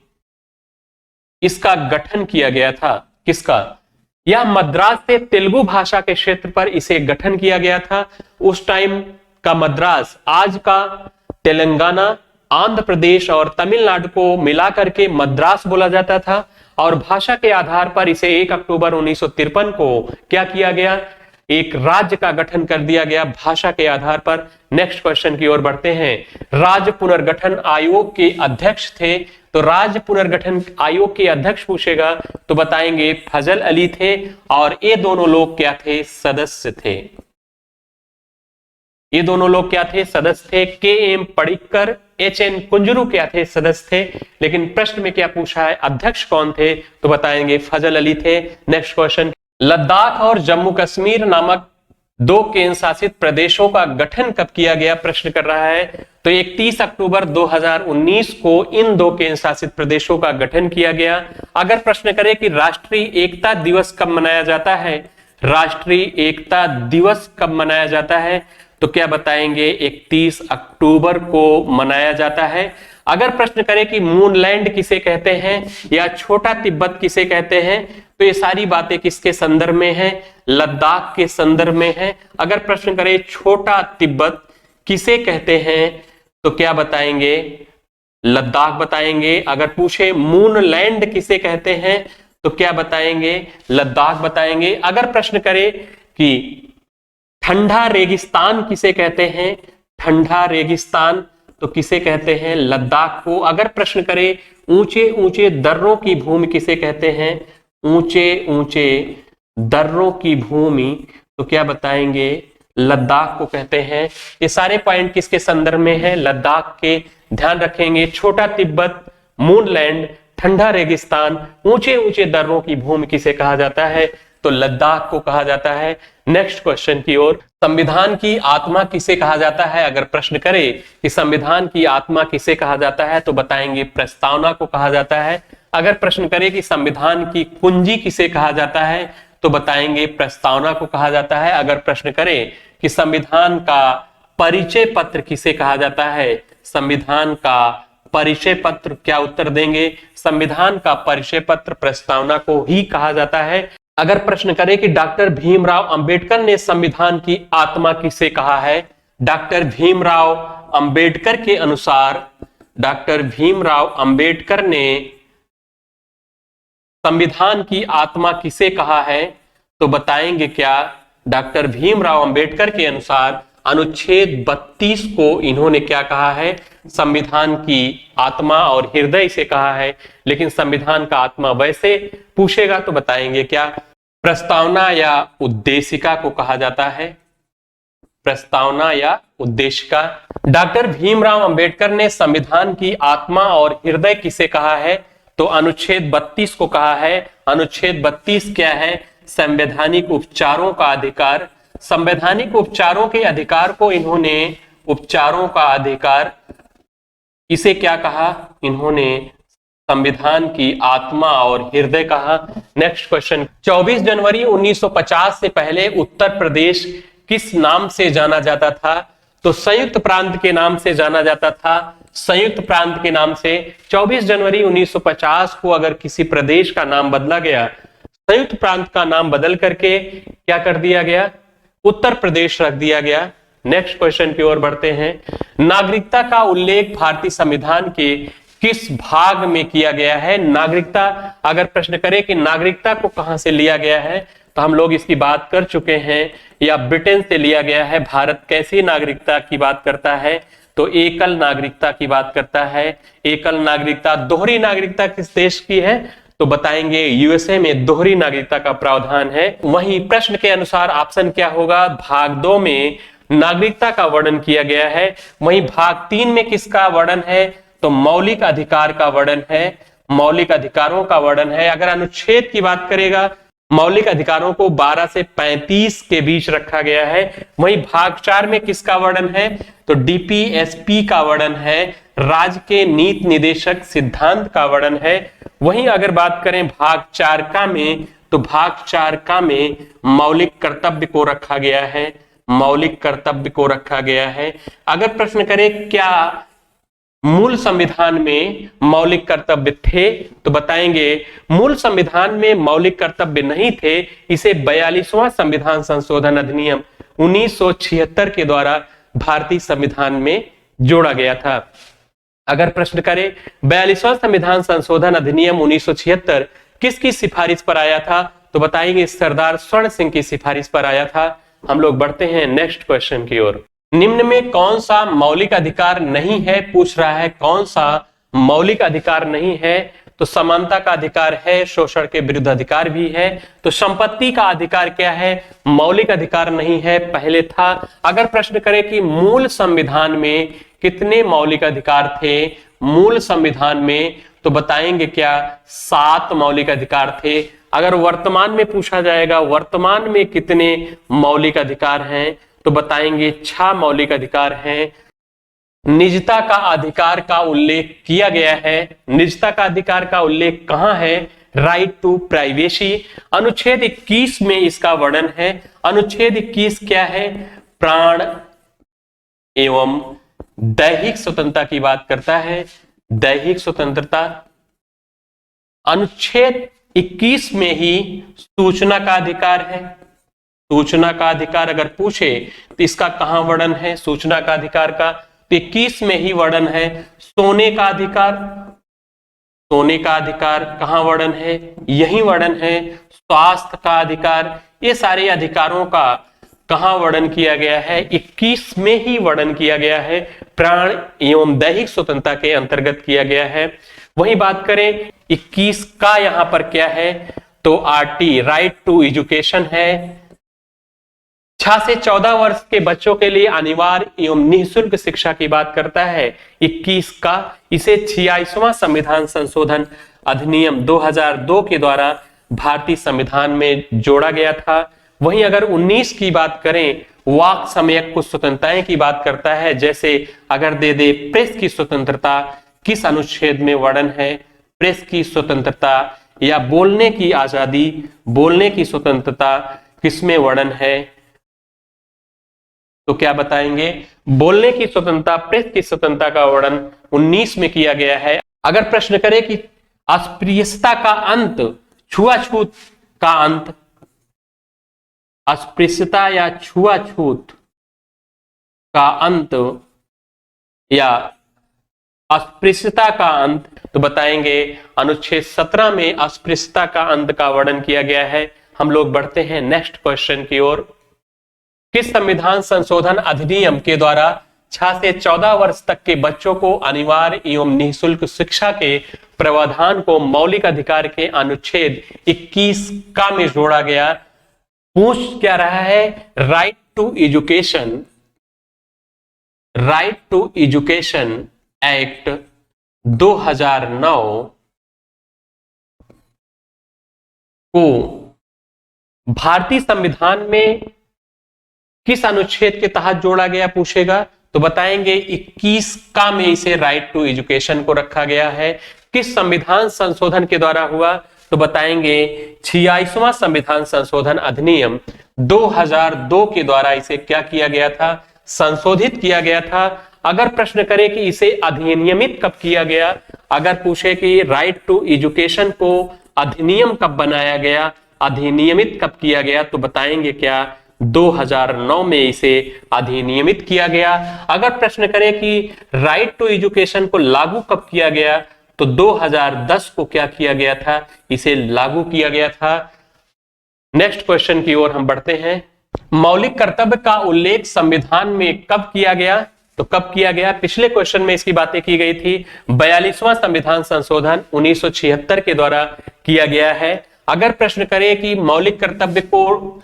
इसका गठन किया गया था। किसका? यह मद्रास से तेलुगु भाषा के क्षेत्र पर इसे गठन किया गया था। उस टाइम का मद्रास आज का तेलंगाना, आंध्र प्रदेश और तमिलनाडु को मिलाकर के मद्रास बोला जाता था और भाषा के आधार पर इसे 1 अक्टूबर 1953 को क्या किया गया? एक राज्य का गठन कर दिया गया भाषा के आधार पर। नेक्स्ट क्वेश्चन की ओर बढ़ते हैं। राज्य पुनर्गठन आयोग के अध्यक्ष थे तो राज्य पुनर्गठन आयोग के अध्यक्ष पूछेगा तो बताएंगे फजल अली थे और ये दोनों लोग क्या थे? सदस्य थे। ये दोनों लोग क्या थे? सदस्य थे। के.एम. पडिक्कर, एच.एन. कुंजरू क्या थे? सदस्य थे। लेकिन प्रश्न में क्या पूछा है? अध्यक्ष कौन थे? तो बताएंगे फजल अली थे। Next question. लद्दाख और जम्मू कश्मीर नामक दो केंद्र शासित प्रदेशों का गठन कब किया गया, प्रश्न कर रहा है। तो 31 अक्टूबर 2019 को इन दो केंद्र शासित प्रदेशों का गठन किया गया। अगर प्रश्न करें कि राष्ट्रीय एकता दिवस कब मनाया जाता है, राष्ट्रीय एकता दिवस कब मनाया जाता है, तो क्या बताएंगे, 31 अक्टूबर को मनाया जाता है। अगर प्रश्न करें कि मूनलैंड किसे कहते हैं या छोटा तिब्बत किसे कहते हैं, तो ये सारी बातें किसके संदर्भ में है, लद्दाख के संदर्भ में है। अगर प्रश्न करें छोटा तिब्बत किसे कहते हैं, तो क्या बताएंगे, लद्दाख बताएंगे। अगर पूछे मूनलैंड किसे कहते हैं, तो क्या बताएंगे, लद्दाख बताएंगे। अगर प्रश्न करें कि ठंडा रेगिस्तान किसे कहते हैं, ठंडा रेगिस्तान तो किसे कहते हैं, लद्दाख को। अगर प्रश्न करें ऊंचे ऊंचे दर्रों की भूमि किसे कहते हैं, ऊंचे ऊंचे दर्रों की भूमि, तो क्या बताएंगे, लद्दाख को कहते हैं। ये सारे पॉइंट किसके संदर्भ में है, लद्दाख के। ध्यान रखेंगे, छोटा तिब्बत, मूनलैंड, ठंडा रेगिस्तान, ऊंचे ऊंचे दर्रों की भूमि किसे कहा जाता है, तो लद्दाख को कहा जाता है। नेक्स्ट क्वेश्चन की ओर, संविधान की आत्मा किसे कहा जाता है। अगर प्रश्न करे कि संविधान की आत्मा किसे कहा जाता है, तो बताएंगे प्रस्तावना को कहा जाता है। अगर प्रश्न करे कि संविधान की कुंजी किसे कहा जाता है, तो बताएंगे प्रस्तावना को कहा जाता है। अगर प्रश्न करे कि संविधान का परिचय पत्र किसे कहा जाता है, संविधान का परिचय पत्र, क्या उत्तर देंगे, संविधान का परिचय पत्र प्रस्तावना को ही कहा जाता है। अगर प्रश्न करें कि डॉक्टर भीमराव अंबेडकर ने संविधान की आत्मा किसे कहा है, डॉक्टर भीमराव अंबेडकर के अनुसार, डॉक्टर भीमराव अंबेडकर ने संविधान की आत्मा किसे कहा है, तो बताएंगे क्या, डॉक्टर भीमराव अंबेडकर के अनुसार अनुच्छेद 32 को इन्होंने क्या कहा है, संविधान की आत्मा और हृदय से कहा है। लेकिन संविधान का आत्मा वैसे पूछेगा तो बताएंगे क्या, प्रस्तावना या उद्देशिका को कहा जाता है, प्रस्तावना या उद्देशिका। डॉक्टर भीमराव अंबेडकर ने संविधान की आत्मा और हृदय किसे कहा है, तो अनुच्छेद 32 को कहा है। अनुच्छेद 32 क्या है, संवैधानिक उपचारों का अधिकार। संवैधानिक उपचारों के अधिकार को इन्होंने, उपचारों का अधिकार, इसे क्या कहा, इन्होंने संविधान की आत्मा और हृदय कहा। नेक्स्ट क्वेश्चन, 24 जनवरी 1950 से पहले उत्तर प्रदेश किस नाम से जाना जाता था, तो संयुक्त प्रांत के नाम से जाना जाता था, संयुक्त प्रांत के नाम से। 24 जनवरी 1950 को अगर किसी प्रदेश का नाम बदला गया, संयुक्त प्रांत का नाम बदल करके क्या कर दिया गया, उत्तर प्रदेश रख दिया गया। नेक्स्ट क्वेश्चन की ओर बढ़ते हैं, नागरिकता का उल्लेख भारतीय संविधान के किस भाग में किया गया है। नागरिकता, अगर प्रश्न करें कि नागरिकता को कहां से लिया गया है, तो हम लोग इसकी बात कर चुके हैं, या ब्रिटेन से लिया गया है। भारत कैसी नागरिकता की बात करता है, तो एकल नागरिकता की बात करता है। एकल नागरिकता, दोहरी नागरिकता किस देश की है, तो बताएंगे यूएसए में दोहरी नागरिकता का प्रावधान है। वहीं प्रश्न के अनुसार ऑप्शन क्या होगा, भाग 2 में नागरिकता का वर्णन किया गया है। वहीं भाग 3 में किसका वर्णन है, तो मौलिक अधिकार का वर्णन है, मौलिक अधिकारों का वर्णन है। अगर अनुच्छेद की बात करेगा, मौलिक अधिकारों को 12 से 35 के बीच रखा गया है। वहीं भाग 4 में किसका वर्णन है, तो डीपीएसपी का वर्णन है, राज्य के नीति निदेशक सिद्धांत का वर्णन है। वहीं अगर बात करें भाग 4 का में, तो भाग 4 का में मौलिक कर्तव्य को रखा गया है, मौलिक कर्तव्य को रखा गया है। अगर प्रश्न करें क्या मूल संविधान में मौलिक कर्तव्य थे, तो बताएंगे मूल संविधान में मौलिक कर्तव्य नहीं थे, इसे 42वां संविधान संशोधन अधिनियम 1976 के द्वारा भारतीय संविधान में जोड़ा गया था। अगर प्रश्न करें 42वां संविधान संशोधन अधिनियम 1976 किसकी सिफारिश पर आया था, तो बताएंगे सरदार स्वर्ण सिंह की सिफारिश पर आया था। हम लोग बढ़ते हैं नेक्स्ट क्वेश्चन की ओर, निम्न में कौन सा मौलिक अधिकार नहीं है, पूछ रहा है कौन सा मौलिक अधिकार नहीं है, तो समानता का अधिकार है, शोषण के विरुद्ध अधिकार भी है। तो संपत्ति का अधिकार क्या है, मौलिक अधिकार नहीं है, पहले था। अगर प्रश्न करें कि मूल संविधान में कितने मौलिक अधिकार थे, मूल संविधान में, तो बताएंगे क्या 7 मौलिक अधिकार थे। अगर वर्तमान में पूछा जाएगा वर्तमान में कितने मौलिक अधिकार हैं, तो बताएंगे 6 मौलिक अधिकार हैं। निजता का अधिकार का उल्लेख किया गया है। निजता का अधिकार का उल्लेख कहां है? Right to privacy. अनुच्छेद 21 में इसका वर्णन है। अनुच्छेद 21 क्या है? प्राण एवं दैहिक स्वतंत्रता की बात करता है। दैहिक स्वतंत्रता। अनुच्छेद 21 में ही सूचना का अधिकार है। सूचना का अधिकार अगर पूछे तो इसका कहां वर्णन है? सूचना का अधिकार का 21 में ही वर्णन है। सोने का अधिकार, सोने का अधिकार कहां वर्णन है? यही वर्णन है। स्वास्थ्य का अधिकार, ये सारे अधिकारों का कहां वर्णन किया गया है? 21 में ही वर्णन किया गया है। प्राण एवं दैहिक स्वतंत्रता के अंतर्गत किया गया है। वही बात करें 21 का यहां पर क्या है? तो आरटी राइट टू एजुकेशन है। 6 से 14 वर्ष के बच्चों के लिए अनिवार्य एवं निःशुल्क शिक्षा की बात करता है 21 का। इसे 86वां संविधान संशोधन अधिनियम 2002 के द्वारा भारतीय संविधान में जोड़ा गया था। वहीं अगर 19 की बात करें, वाक समयक कुछ स्वतंत्रताएं की बात करता है। जैसे अगर दे दे प्रेस की स्वतंत्रता किस अनुच्छेद में वर्णन है? प्रेस की स्वतंत्रता या बोलने की आजादी, बोलने की स्वतंत्रता किसमें वर्णन है? तो क्या बताएंगे? बोलने की स्वतंत्रता, प्रेस की स्वतंत्रता का वर्णन 19 में किया गया है। अगर प्रश्न करे कि अस्पृश्यता का अंत, छुआछूत का अंत, अस्पृश्यता या छुआछूत का अंत या अस्पृश्यता का अंत, तो बताएंगे अनुच्छेद 17 में अस्पृश्यता का अंत का वर्णन किया गया है। हम लोग बढ़ते हैं नेक्स्ट क्वेश्चन की ओर। किस संविधान संशोधन अधिनियम के द्वारा 6 से 14 वर्ष तक के बच्चों को अनिवार्य एवं निःशुल्क शिक्षा के प्रावधान को मौलिक अधिकार के अनुच्छेद 21 का में जोड़ा गया? पूछ क्या रहा है? Right to education, right to education act 2009 को भारतीय संविधान में किस अनुच्छेद के तहत जोड़ा गया पूछेगा? तो बताएंगे 21 का में इसे राइट टू एजुकेशन को रखा गया है। किस संविधान संशोधन के द्वारा हुआ? तो बताएंगे 86वां संविधान संशोधन अधिनियम 2002 के द्वारा इसे क्या किया गया था? संशोधित किया गया था। अगर प्रश्न करे कि इसे अधिनियमित कब किया गया, अगर पूछे कि राइट टू एजुकेशन को अधिनियम कब बनाया गया, अधिनियमित कब किया गया, तो बताएंगे क्या? 2009 में इसे अधिनियमित किया गया। अगर प्रश्न करें कि राइट टू एजुकेशन को लागू कब किया गया, तो 2010 को क्या किया गया था? इसे लागू किया गया था। नेक्स्ट क्वेश्चन की ओर हम बढ़ते हैं। मौलिक कर्तव्य का उल्लेख संविधान में कब किया गया? तो कब किया गया? पिछले क्वेश्चन में इसकी बातें की गई थी। 42वां संविधान संशोधन 1976 के द्वारा किया गया है। अगर प्रश्न करें कि मौलिक कर्तव्य को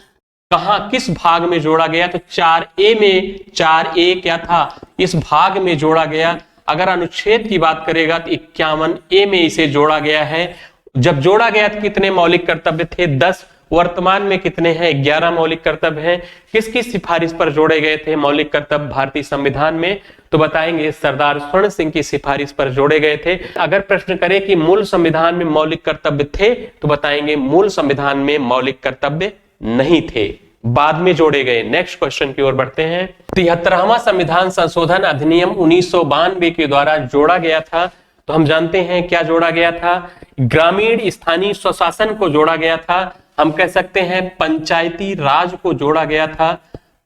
कहां, किस भाग में जोड़ा गया, तो 4A में, 4A क्या था? इस भाग में जोड़ा गया। अगर अनुच्छेद की बात करेगा तो 51A में इसे जोड़ा गया है। जब जोड़ा गया तो कितने मौलिक कर्तव्य थे? 10। वर्तमान में कितने हैं? 11 मौलिक कर्तव्य हैं। किसकी सिफारिश पर जोड़े गए थे मौलिक कर्तव्य भारतीय संविधान में? तो बताएंगे सरदार स्वर्ण सिंह की सिफारिश पर जोड़े गए थे। अगर प्रश्न करें कि मूल संविधान में मौलिक कर्तव्य थे, तो बताएंगे मूल संविधान में मौलिक कर्तव्य नहीं थे, बाद में जोड़े गए। नेक्स्ट क्वेश्चन की ओर बढ़ते हैं। 73वां संविधान संशोधन अधिनियम 1992 के द्वारा जोड़ा गया था। तो हम जानते हैं क्या जोड़ा गया था? ग्रामीण स्थानीय स्वशासन को जोड़ा गया था। हम कह सकते हैं पंचायती राज को जोड़ा गया था।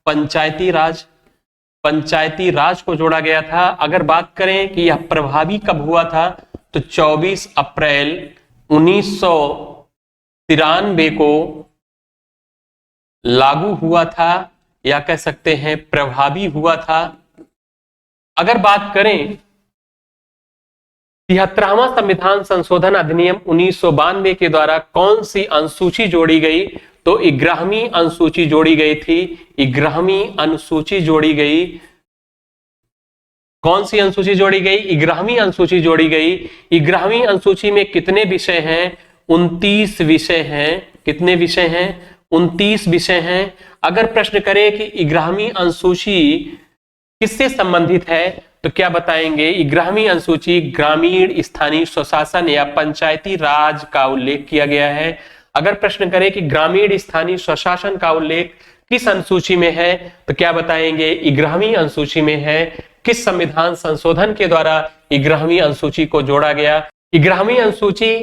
पंचायती राज, पंचायती राज को जोड़ा गया था। अगर बात करें कि यह प्रभावी कब हुआ था, तो 24 अप्रैल 1993 को लागू हुआ था, या कह सकते हैं प्रभावी हुआ था। अगर बात करें 73वां संविधान संशोधन अधिनियम 1992 के द्वारा कौन सी अनुसूची जोड़ी गई, तो 11वीं अनुसूची जोड़ी गई थी। 11वीं अनुसूची जोड़ी गई। कौन सी अनुसूची जोड़ी गई? 11वीं अनुसूची जोड़ी गई। 11वीं अनुसूची में कितने विषय हैं? 29 विषय हैं। कितने विषय हैं? 29 विषय हैं। अगर प्रश्न करे कि 11वीं अनुसूची किससे संबंधित है तो क्या बताएंगे? 11वीं अनुसूची ग्रामीण स्थानीय स्वशासन या पंचायती राज का उल्लेख किया गया है। अगर प्रश्न करे कि ग्रामीण स्थानीय स्वशासन का उल्लेख किस अनुसूची में है तो क्या बताएंगे? 11वीं अनुसूची में है। किस संविधान संशोधन के द्वारा 11वीं अनुसूची को जोड़ा गया? 11वीं अनुसूची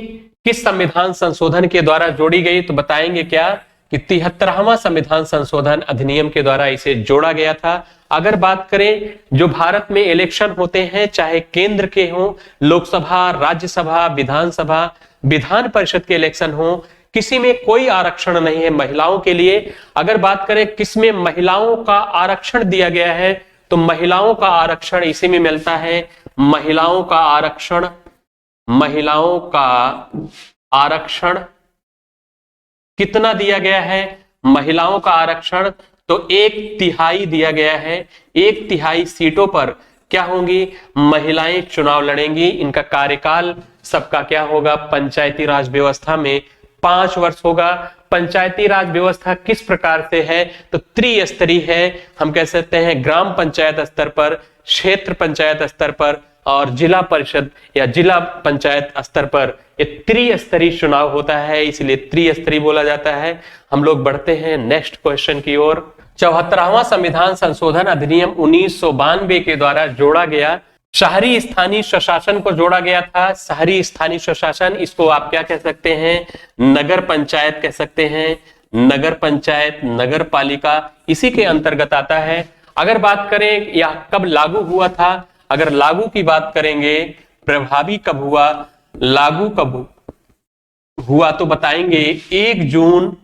किस संविधान संशोधन के द्वारा जोड़ी गई तो बताएंगे क्या कि 73वां संविधान संशोधन अधिनियम के द्वारा इसे जोड़ा गया था। अगर बात करें जो भारत में इलेक्शन होते हैं, चाहे केंद्र के हों, लोकसभा, राज्यसभा, विधानसभा, विधान परिषद के इलेक्शन हो, किसी में कोई आरक्षण नहीं है महिलाओं के लिए। अगर बात करें किसमें महिलाओं का आरक्षण दिया गया है तो महिलाओं का आरक्षण इसी में मिलता है। महिलाओं का आरक्षण, महिलाओं का आरक्षण कितना दिया गया है? महिलाओं का आरक्षण तो 1/3 दिया गया है। 1/3 सीटों पर क्या होंगी? महिलाएं चुनाव लड़ेंगी। इनका कार्यकाल सबका क्या होगा? पंचायती राज व्यवस्था में 5 वर्ष होगा। पंचायती राज व्यवस्था किस प्रकार से है तो त्रिस्तरीय है। हम कह सकते हैं ग्राम पंचायत स्तर पर, क्षेत्र पंचायत स्तर पर और जिला परिषद या जिला पंचायत स्तर पर ये त्रिस्तरीय चुनाव होता है, इसलिए त्रिस्तरीय बोला जाता है। हम लोग बढ़ते हैं नेक्स्ट क्वेश्चन की ओर। 74वां संविधान संशोधन अधिनियम 1992 के द्वारा जोड़ा गया शहरी स्थानीय स्वशासन को जोड़ा गया था। शहरी स्थानीय स्वशासन, इसको आप क्या कह सकते हैं? नगर पंचायत कह सकते हैं। नगर पंचायत, नगर पालिका इसी के अंतर्गत आता है। अगर बात करें यह कब लागू हुआ था, अगर लागू की बात करेंगे, प्रभावी कब हुआ, लागू कब हुआ तो बताएंगे 1 जून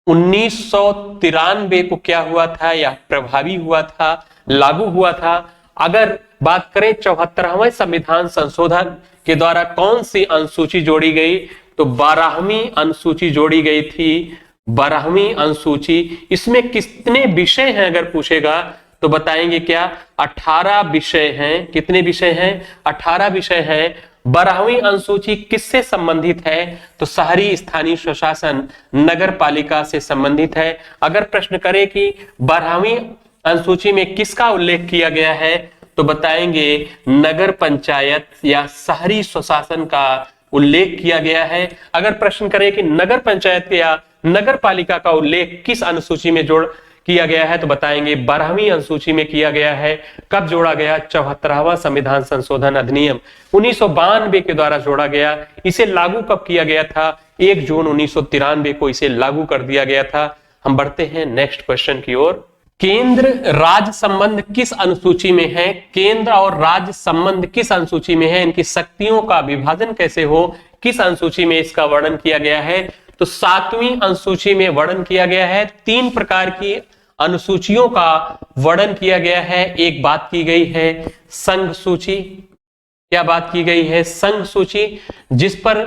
1993 को क्या हुआ था या प्रभावी हुआ था, लागू हुआ था। अगर बात करें 74वें संविधान संशोधन के द्वारा कौन सी अनुसूची जोड़ी गई तो 12वीं अनुसूची जोड़ी गई थी। 12वीं अनुसूची, इसमें कितने विषय हैं अगर पूछेगा तो बताएंगे क्या? 18 विषय हैं। कितने विषय हैं? 18 विषय हैं। 12वीं अनुसूची किससे संबंधित है तो शहरी स्थानीय स्वशासन, नगर पालिका से संबंधित है। अगर प्रश्न करें कि 12वीं अनुसूची में किसका उल्लेख किया गया है तो बताएंगे नगर पंचायत या शहरी स्वशासन का उल्लेख किया गया है। अगर प्रश्न करें कि नगर पंचायत या नगर पालिका का उल्लेख किस अनुसूची में जोड़ किया गया है तो बताएंगे 12वीं अनुसूची में किया गया है। कब जोड़ा गया? 74वां संविधान संशोधन अधिनियम 1992 के द्वारा जोड़ा गया। इसे लागू कब किया गया था? 1 जून 1993 को इसे लागू कर दिया गया था। हम बढ़ते हैं नेक्स्ट क्वेश्चन की ओर। केंद्र राज्य संबंध किस अनुसूची में है? केंद्र और राज्य संबंध किस अनुसूची में है? इनकी शक्तियों का विभाजन कैसे हो, किस अनुसूची में इसका वर्णन किया गया है तो 7वीं अनुसूची में वर्णन किया गया है। 3 प्रकार की अनुसूचियों का वर्णन किया गया है। एक बात की गई है संघ सूची। क्या बात की गई है? संघ सूची, जिस पर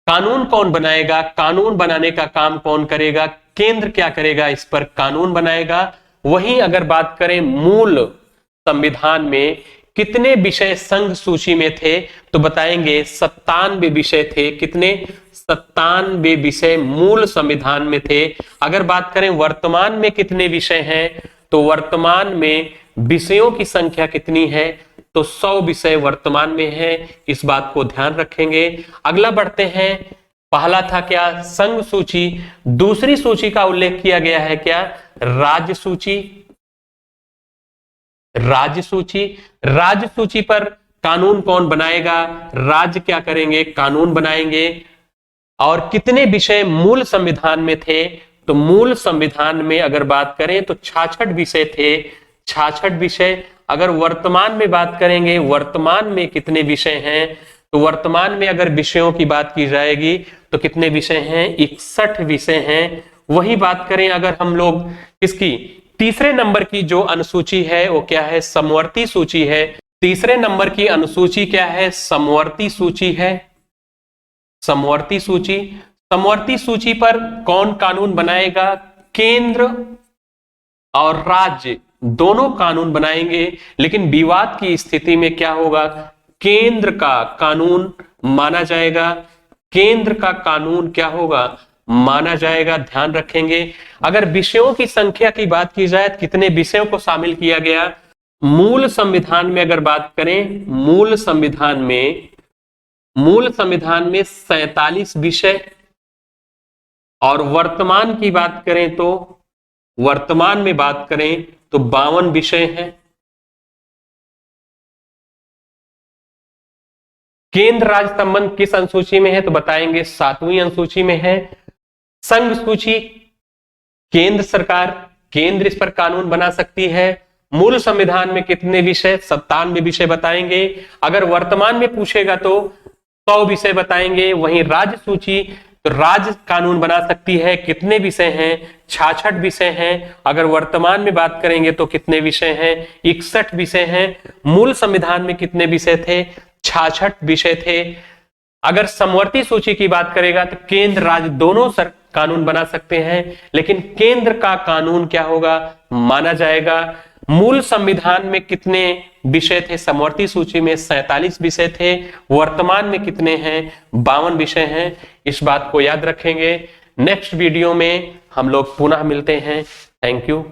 कानून कौन बनाएगा, कानून बनाने का काम कौन करेगा, केंद्र क्या करेगा, इस पर कानून बनाएगा। वहीं अगर बात करें मूल संविधान में कितने विषय संघ सूची में थे तो बताएंगे 97 विषय थे। कितने? 97 विषय मूल संविधान में थे। अगर बात करें वर्तमान में कितने विषय हैं तो वर्तमान में विषयों की संख्या कितनी है तो 100 विषय वर्तमान में है। इस बात को ध्यान रखेंगे। अगला बढ़ते हैं। पहला था क्या? संघ सूची। दूसरी सूची का उल्लेख किया गया है क्या? राज्य सूची। राज्य सूची, राज्य सूची पर कानून कौन बनाएगा? राज्य क्या करेंगे? कानून बनाएंगे। और कितने विषय मूल संविधान में थे तो मूल संविधान में अगर बात करें तो 66 विषय थे। 66 विषय। अगर वर्तमान में बात करेंगे, वर्तमान में कितने विषय हैं तो वर्तमान में अगर विषयों की बात की जाएगी तो कितने विषय हैं? 61 विषय हैं। वही बात करें अगर हम लोग इसकी तीसरे नंबर की जो अनुसूची है वो क्या है? समवर्ती सूची है। तीसरे नंबर की अनुसूची क्या है? समवर्ती सूची है। समवर्ती सूची। समवर्ती सूची पर कौन कानून बनाएगा? केंद्र और राज्य दोनों कानून बनाएंगे। लेकिन विवाद की स्थिति में क्या होगा? केंद्र का कानून माना जाएगा। केंद्र का कानून क्या होगा माना जाएगा, ध्यान रखेंगे। अगर विषयों की संख्या की बात की जाए तो कितने विषयों को शामिल किया गया, मूल संविधान में अगर बात करें, मूल संविधान में 47 विषय, और वर्तमान की बात करें तो वर्तमान में बात करें तो 52 विषय हैं। केंद्र राज्य संबंध किस अनुसूची में है तो बताएंगे 7वीं अनुसूची में है। संघ सूची, केंद्र सरकार, केंद्र इस पर कानून बना सकती है। मूल संविधान में कितने विषय, 97 विषय बताएंगे। अगर वर्तमान में पूछेगा तो 100 विषय बताएंगे। वहीं राज्य सूची, तो राज्य कानून बना सकती है, कितने विषय हैं, 66 विषय हैं। अगर वर्तमान में बात करेंगे तो कितने विषय हैं, 61 विषय हैं। मूल संविधान में कितने विषय थे, 66 विषय थे। अगर समवर्ती सूची की बात करेगा तो केंद्र राज्य दोनों कानून बना सकते हैं, लेकिन केंद्र का कानून क्या होगा माना जाएगा। मूल संविधान में कितने विषय थे, समवर्ती सूची में 47 विषय थे, वर्तमान में कितने हैं, 52 विषय हैं। इस बात को याद रखेंगे। नेक्स्ट वीडियो में हम लोग पुनः मिलते हैं। Thank you.